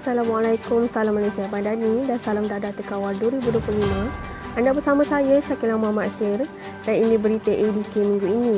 Assalamualaikum, salam Malaysia Madani dan salam dadah Tekawal 2025. Anda bersama saya Syakilah Muhammad Akhir dan ini berita AEDK minggu ini.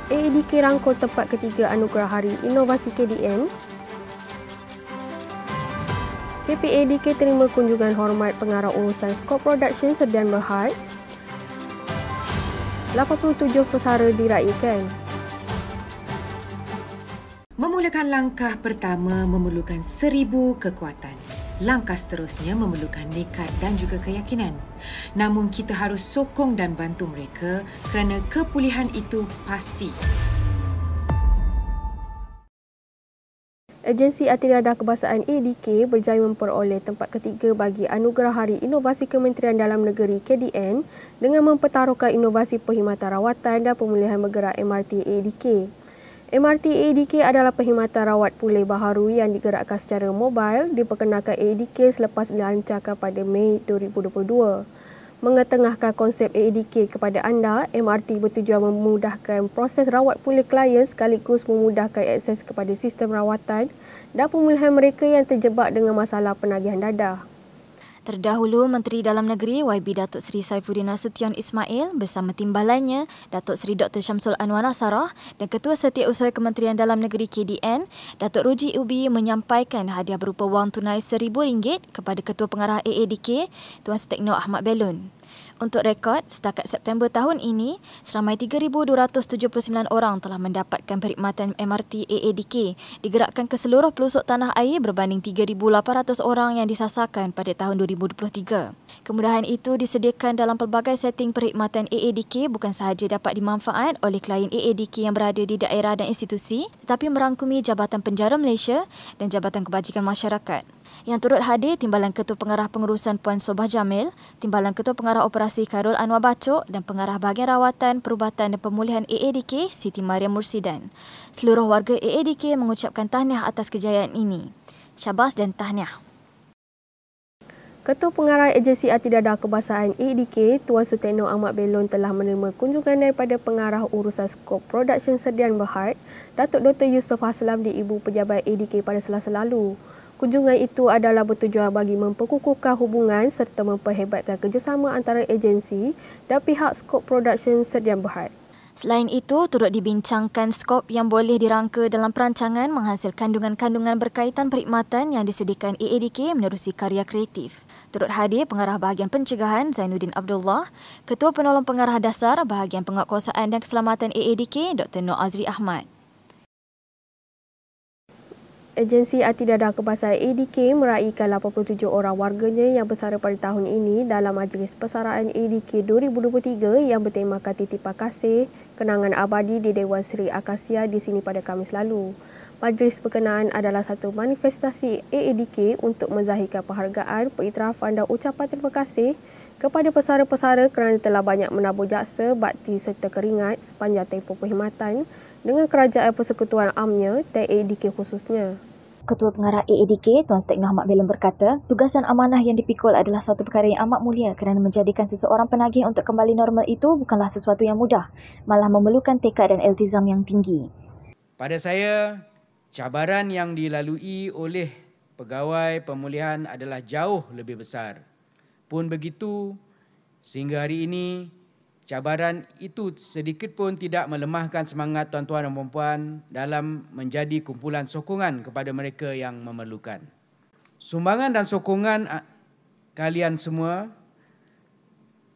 AEDK rangkul tempat ketiga Anugerah Hari Inovasi KDN. KPADK terima kunjungan hormat pengarah urusan skop production Sdn Bhd. 87 pesara diraikan. Memulakan langkah pertama memerlukan 1000 kekuatan. Langkah seterusnya memerlukan nekat dan juga keyakinan. Namun kita harus sokong dan bantu mereka kerana kepulihan itu pasti. Agensi Antirada Kebahasaan AEDK berjaya memperoleh tempat ketiga bagi Anugerah Hari Inovasi Kementerian Dalam Negeri KDN dengan mempertaruhkan inovasi perkhidmatan rawatan dan pemulihan bergerak MRT AEDK. MRT AEDK adalah perkhidmatan rawat pulih baharu yang digerakkan secara mobil diperkenalkan AEDK selepas dilancarkan pada Mei 2022. Mengetengahkan konsep AEDK kepada anda, MRT bertujuan memudahkan proses rawat pulih klien sekaligus memudahkan akses kepada sistem rawatan dan pemulihan mereka yang terjebak dengan masalah penagihan dadah. Terdahulu, Menteri Dalam Negeri YB Datuk Seri Saifuddin Nasution Ismail bersama timbalannya Datuk Seri Dr. Syamsul Anwar Nasarah dan Ketua Setiausaha Kementerian Dalam Negeri KDN, Datuk Ruji Ubi menyampaikan hadiah berupa wang tunai RM1,000 kepada Ketua Pengarah AEDK, Tuan Sutekno Ahmad Belon. Untuk rekod, setakat September tahun ini, seramai 3,279 orang telah mendapatkan perkhidmatan MRT AEDK digerakkan ke seluruh pelosok tanah air berbanding 3,800 orang yang disasarkan pada tahun 2023. Kemudahan itu disediakan dalam pelbagai setting perkhidmatan AEDK bukan sahaja dapat dimanfaat oleh klien AEDK yang berada di daerah dan institusi tetapi merangkumi Jabatan Penjara Malaysia dan Jabatan Kebajikan Masyarakat. Yang turut hadir Timbalan Ketua Pengarah Pengurusan Puan Sobah Jamil, Timbalan Ketua Pengarah Operasi Khairul Anwar Bacok dan Pengarah Bahagian Rawatan, Perubatan dan Pemulihan AEDK Siti Mariam Mursidan. Seluruh warga AEDK mengucapkan tahniah atas kejayaan ini. Syabas dan tahniah. Ketua Pengarah Agensi Antirada Kebahasaan AEDK, Tuan Sutekno Ahmad Belon telah menerima kunjungan daripada Pengarah Urusan Skop Production Sdn Bhd, Datuk Dr. Yusof Haslam di Ibu Pejabat AEDK pada Selasa lalu. Kunjungan itu adalah bertujuan bagi memperkukuhkan hubungan serta memperhebatkan kerjasama antara agensi dan pihak skop production Sdn Bhd. Selain itu, turut dibincangkan skop yang boleh dirangka dalam perancangan menghasil kandungan-kandungan berkaitan perkhidmatan yang disediakan AEDK menerusi karya kreatif. Turut hadir Pengarah Bahagian Pencegahan Zainuddin Abdullah, Ketua Penolong Pengarah Dasar Bahagian Penguatkuasaan dan Keselamatan AEDK Dr. Noor Azri Ahmad. Agensi Antirada Kebahasaan AEDK meraihkan 87 orang warganya yang bersara pada tahun ini dalam Majlis Persaraan AEDK 2023 yang bertemakan titipan kasih kenangan abadi di Dewan Seri Akasia di sini pada Khamis lalu. Majlis berkenaan adalah satu manifestasi AEDK untuk menzahirkan penghargaan, pengiktirafan dan ucapan terima kasih kepada pesara-pesara kerana telah banyak menabur jaksa, bakti serta keringat sepanjang tempoh perkhidmatan dengan Kerajaan Persekutuan Amnya dan AEDK khususnya. Ketua Pengarah AEDK, Tuan Sutekno Ahmad Belon berkata, tugas dan amanah yang dipikul adalah suatu perkara yang amat mulia kerana menjadikan seseorang penagih untuk kembali normal itu bukanlah sesuatu yang mudah, malah memerlukan tekad dan iltizam yang tinggi. Pada saya, cabaran yang dilalui oleh pegawai pemulihan adalah jauh lebih besar. Pun begitu, sehingga hari ini, cabaran itu sedikit pun tidak melemahkan semangat tuan-tuan dan puan-puan dalam menjadi kumpulan sokongan kepada mereka yang memerlukan. Sumbangan dan sokongan kalian semua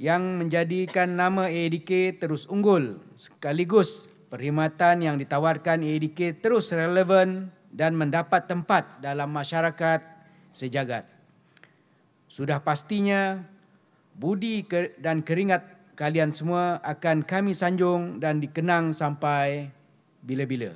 yang menjadikan nama AEDK terus unggul sekaligus perkhidmatan yang ditawarkan AEDK terus relevan dan mendapat tempat dalam masyarakat sejagat. Sudah pastinya budi dan keringat kalian semua akan kami sanjung dan dikenang sampai bila-bila.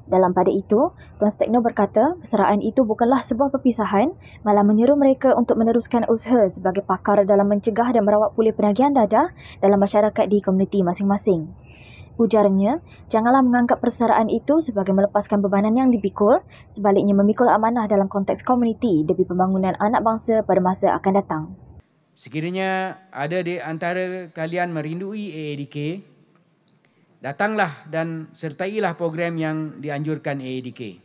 Dalam pada itu, Tuan Sutekno berkata, persaraan itu bukanlah sebuah perpisahan, malah menyeru mereka untuk meneruskan usaha sebagai pakar dalam mencegah dan merawat pulih penagihan dadah dalam masyarakat di komuniti masing-masing. Ujarnya, janganlah menganggap persaraan itu sebagai melepaskan bebanan yang dipikul, sebaliknya memikul amanah dalam konteks komuniti demi pembangunan anak bangsa pada masa akan datang. Sekiranya ada di antara kalian merindui AEDK, datanglah dan sertailah program yang dianjurkan AEDK.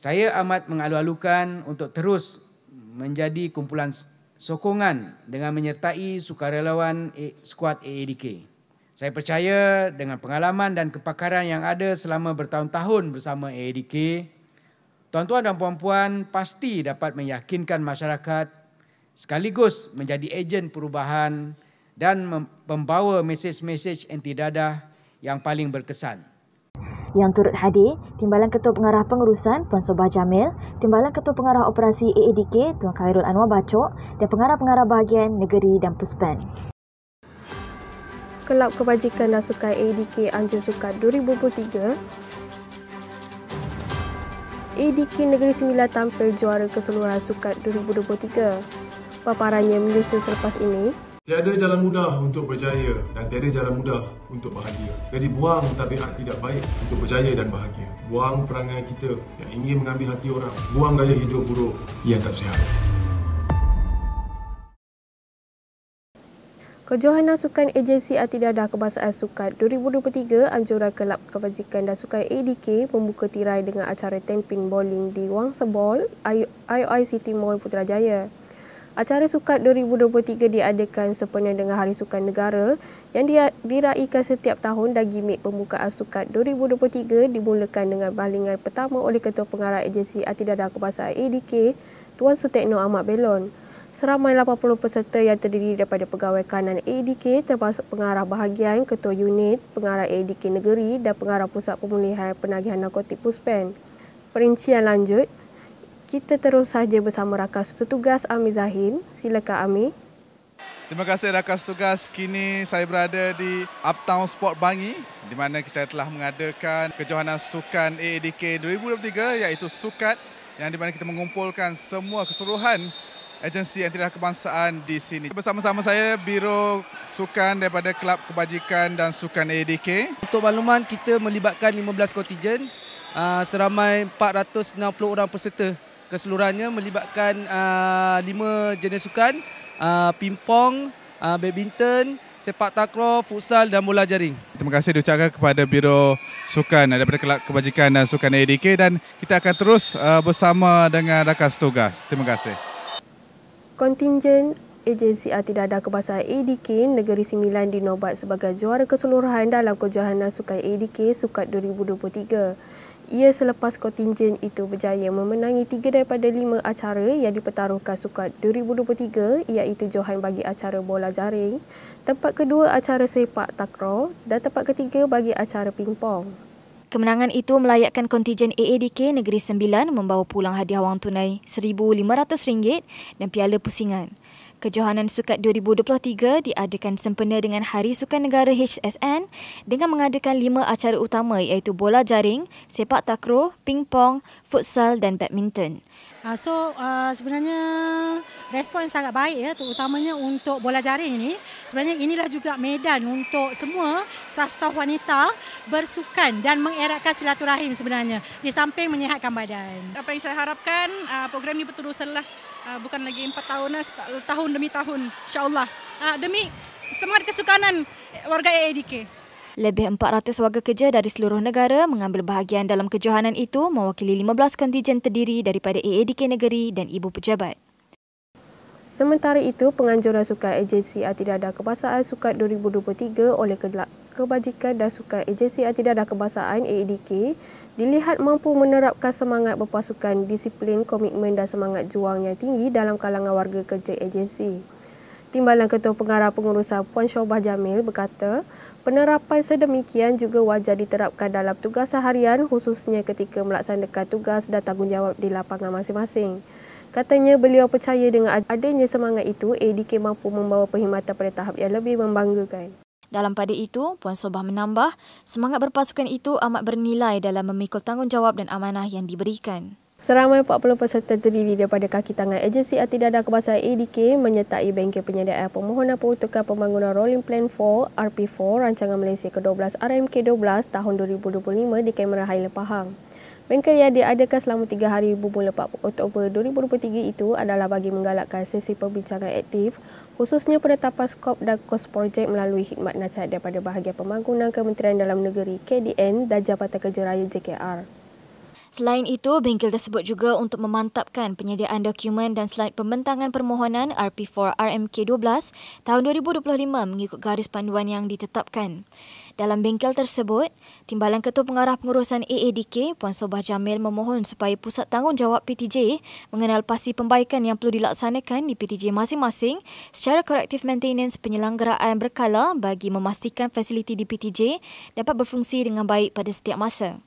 Saya amat mengalu-alukan untuk terus menjadi kumpulan sokongan dengan menyertai sukarelawan skuad AADK. Saya percaya dengan pengalaman dan kepakaran yang ada selama bertahun-tahun bersama AADK, tuan-tuan dan puan-puan pasti dapat meyakinkan masyarakat sekaligus menjadi ejen perubahan dan membawa mesej-mesej anti dadah yang paling berkesan. Yang turut hadir, Timbalan Ketua Pengarah Pengurusan Puan Sobah Jamil, Timbalan Ketua Pengarah Operasi AADK Tuan Khairul Anwar Bacok dan pengarah-pengarah bahagian negeri dan Puspen. Kelab Kebajikan dan Sukan AADK Anjur Sukat 2023. AADK Negeri Sembilan tampil juara keseluruhan Sukat 2023. Paparannya menyusul selepas ini. Tiada jalan mudah untuk berjaya dan tiada jalan mudah untuk bahagia. Jadi buang tabiat tidak baik untuk berjaya dan bahagia. Buang perangai kita yang ingin mengambil hati orang. Buang gaya hidup buruk yang tak sihat. Kejohanan Sukan Agensi Antidadah Kebangsaan Sukat 2023 Anjuran Kelab Kebajikan dan Sukan AADK membuka tirai dengan acara tamping bowling di Wang Sebol, IOI City Mall Putrajaya. Acara Sukat 2023 diadakan sempena dengan Hari Sukan Negara yang diraikan setiap tahun dan gimmick pembukaan Sukat 2023 dimulakan dengan balingan pertama oleh Ketua Pengarah Agensi Antidadah Kebangsaan AADK, Tuan Sutekno Ahmad Belon. Seramai 80 peserta yang terdiri daripada pegawai kanan AADK termasuk pengarah bahagian, ketua unit, pengarah AADK Negeri dan pengarah Pusat Pemulihan Penagihan Narkotik Puspen. Perincian lanjut, kita terus saja bersama rakan setugas Ami Zahin. Silakan Ami. Terima kasih rakan setugas. Kini saya berada di Uptown Sport Bangi di mana kita telah mengadakan kejohanan sukan AADK 2023 iaitu Sukat yang di mana kita mengumpulkan semua keseluruhan agensi antidadah kebangsaan di sini. Bersama-sama saya Biro Sukan daripada Kelab Kebajikan dan Sukan AADK. Untuk makluman, kita melibatkan 15 kontingen, seramai 460 orang peserta. Keseluruhannya melibatkan 5 jenis sukan, pingpong, badminton, sepak takraw, futsal dan bola jaring. Terima kasih diucapkan kepada Biro Sukan daripada Kelab Kebajikan dan Sukan AADK dan kita akan terus bersama dengan rakan setugas. Terima kasih. Kontingen Agensi Antidadah Kebangsaan AADK Negeri Sembilan dinobat sebagai juara keseluruhan dalam kejohanan Sukan AADK Sukat 2023. Ia selepas kontingen itu berjaya memenangi 3 daripada 5 acara yang dipertaruhkan Sukat 2023 iaitu johan bagi acara bola jaring, tempat kedua acara sepak takraw dan tempat ketiga bagi acara pingpong. Kemenangan itu melayakkan kontingen AADK Negeri Sembilan membawa pulang hadiah wang tunai RM1,500 dan piala pusingan. Kejohanan Sukat 2023 diadakan sempena dengan Hari Sukan Negara HSN dengan mengadakan 5 acara utama iaitu bola jaring, sepak takraw, pingpong, futsal dan badminton. Sebenarnya respon sangat baik ya, terutamanya untuk bola jaring ini. Sebenarnya inilah juga medan untuk semua staf wanita bersukan dan mengeratkan silaturahim sebenarnya di samping menyihatkan badan. Apa yang saya harapkan program ini berterusanlah, bukan lagi 4 tahun, tahun demi tahun insya-Allah. Demi semangat kesukanan warga AADK. Lebih 400 warga kerja dari seluruh negara mengambil bahagian dalam kejohanan itu mewakili 15 kontingen terdiri daripada AADK Negeri dan ibu pejabat. Sementara itu, penganjuran Sukan Agensi Antidadah Kebangsaan Sukat 2023 oleh Kelab Kebajikan dan Sukan Agensi Antidadah Kebangsaan AADK dilihat mampu menerapkan semangat berpasukan, disiplin, komitmen dan semangat juang yang tinggi dalam kalangan warga kerja agensi. Timbalan Ketua Pengarah Pengurusan Puan Sobah Jamil berkata, penerapan sedemikian juga wajar diterapkan dalam tugas harian khususnya ketika melaksanakan tugas dan tanggungjawab di lapangan masing-masing. Katanya beliau percaya dengan adanya semangat itu, AADK mampu membawa perkhidmatan pada tahap yang lebih membanggakan. Dalam pada itu, Puan Sobah menambah, semangat berpasukan itu amat bernilai dalam memikul tanggungjawab dan amanah yang diberikan. Seramai 40 peserta terdiri daripada kaki tangan Agensi Antidadah Kebangsaan AADK menyertai bengkel penyediaan permohonan peruntukan pembangunan Rolling Plan 4 RP4 Rancangan Malaysia ke-12 RMK12 tahun 2025 di Kamera Highland Pahang. Bengkel yang diadakan selama 3 hari bermula 4 Oktober 2023 itu adalah bagi menggalakkan sesi perbincangan aktif khususnya penetapan skop dan kos projek melalui khidmat nasihat daripada bahagian pembangunan Kementerian Dalam Negeri KDN dan Jabatan Kerja Raya JKR. Selain itu, bengkel tersebut juga untuk memantapkan penyediaan dokumen dan slide pembentangan permohonan RP4 RMK 12 tahun 2025 mengikut garis panduan yang ditetapkan. Dalam bengkel tersebut, Timbalan Ketua Pengarah Pengurusan AADK, Puan Sobah Jamil memohon supaya Pusat Tanggungjawab PTJ mengenal pasti pembaikan yang perlu dilaksanakan di PTJ masing-masing secara corrective maintenance penyelenggaraan berkala bagi memastikan fasiliti di PTJ dapat berfungsi dengan baik pada setiap masa.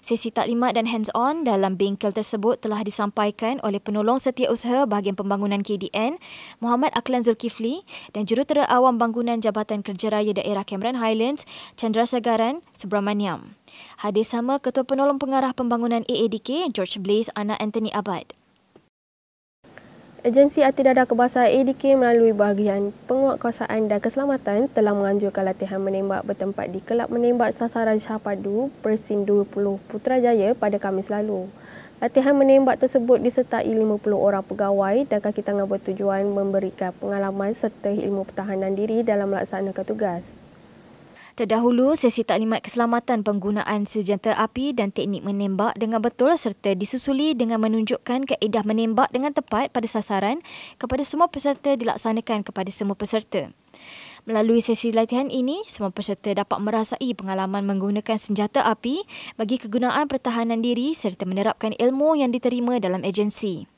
Sesi taklimat dan hands-on dalam bengkel tersebut telah disampaikan oleh Penolong Setiausaha Bahagian Pembangunan KDN, Muhammad Aklan Zulkifli dan Jurutera Awam Bangunan Jabatan Kerjaya Daerah Cameron Highlands, Chandrasegaran Subramaniam. Hadir sama Ketua Penolong Pengarah Pembangunan AADK, George Blaze, anak Anthony Abad. Agensi Anti-Dadah Kebangsaan AADK melalui bahagian penguatkuasaan dan keselamatan telah menganjurkan latihan menembak bertempat di Kelab Menembak Sasaran Syahpadu Persin 20 Putrajaya pada Khamis lalu. Latihan menembak tersebut disertai 50 orang pegawai dan kaki tangan bertujuan memberikan pengalaman serta ilmu pertahanan diri dalam melaksanakan tugas. Terdahulu, sesi taklimat keselamatan penggunaan senjata api dan teknik menembak dengan betul serta disusuli dengan menunjukkan kaedah menembak dengan tepat pada sasaran kepada semua peserta dilaksanakan kepada semua peserta. Melalui sesi latihan ini, semua peserta dapat merasai pengalaman menggunakan senjata api bagi kegunaan pertahanan diri serta menerapkan ilmu yang diterima dalam agensi.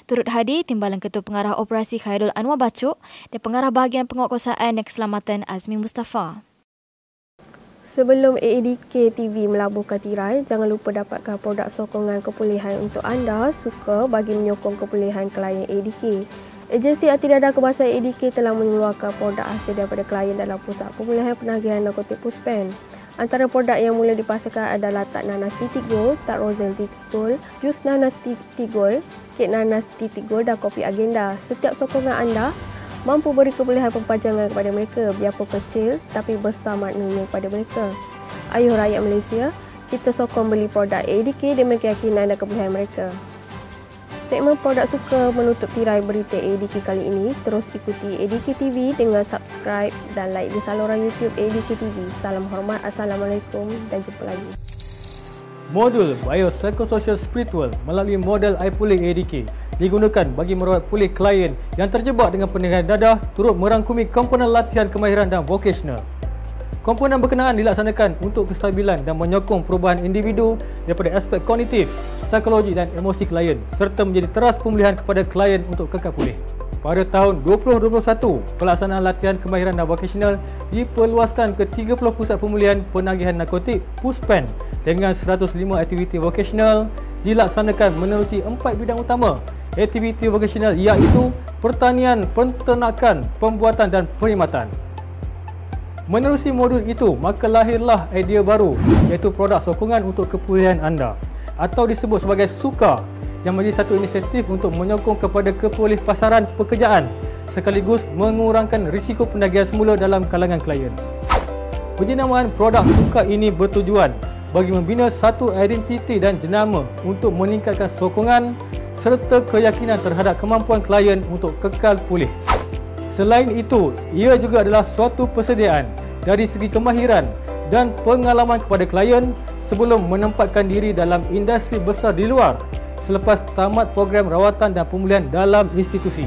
Turut hadir Timbalan Ketua Pengarah Operasi Khairul Anwar Bacok dan Pengarah Bahagian Penguatkuasaan dan Keselamatan Azmi Mustafa. Sebelum AADK TV melabuhkan tirai, jangan lupa dapatkan produk sokongan kepulihan untuk anda suka bagi menyokong kepulihan klien AADK. Agensi Anti-Dadah Kebangsaan AADK telah mengeluarkan produk hasil daripada klien dalam Pusat Pemulihan Penagihan Narkotik Puspen. Antara produk yang mula dipasarkan adalah Tak Nanas Titik Gold, Tak Rozel Titik Gold, Jus Nanas Titik Gold, Kek Nanas Titik Gold dan Kopi Agenda. Setiap sokongan anda mampu beri kebolehan perpanjangan kepada mereka biarpun kecil tapi besar maknanya kepada mereka. Ayuh rakyat Malaysia, kita sokong beli produk AADK demi keyakinan dan kebolehan mereka. Segmen produk suka menutup tirai berita AADK kali ini. Terus ikuti AADK TV dengan subscribe dan like di saluran YouTube AADK TV. Salam hormat, Assalamualaikum dan jumpa lagi. Modul Biopsychosocial Spiritual melalui model iPulih AADK digunakan bagi merawat pulih klien yang terjebak dengan penyakit dadah turut merangkumi komponen latihan kemahiran dan vocational. Komponen berkenaan dilaksanakan untuk kestabilan dan menyokong perubahan individu daripada aspek kognitif, psikologi dan emosi klien serta menjadi teras pemulihan kepada klien untuk kekal pulih. Pada tahun 2021, pelaksanaan latihan kemahiran dan vocational diperluaskan ke 30 pusat pemulihan penagihan narkotik Puspen dengan 105 aktiviti vocational dilaksanakan menerusi 4 bidang utama. Aktiviti vocational iaitu pertanian, penternakan, pembuatan dan perkhidmatan. Menerusi modul itu, maka lahirlah idea baru iaitu produk sokongan untuk kepulihan anda atau disebut sebagai SUKA yang menjadi satu inisiatif untuk menyokong kepada kepulih pasaran pekerjaan sekaligus mengurangkan risiko penagihan semula dalam kalangan klien. Penjenamaan produk SUKA ini bertujuan bagi membina satu identiti dan jenama untuk meningkatkan sokongan serta keyakinan terhadap kemampuan klien untuk kekal pulih. Selain itu, ia juga adalah suatu persediaan dari segi kemahiran dan pengalaman kepada klien sebelum menempatkan diri dalam industri besar di luar selepas tamat program rawatan dan pemulihan dalam institusi.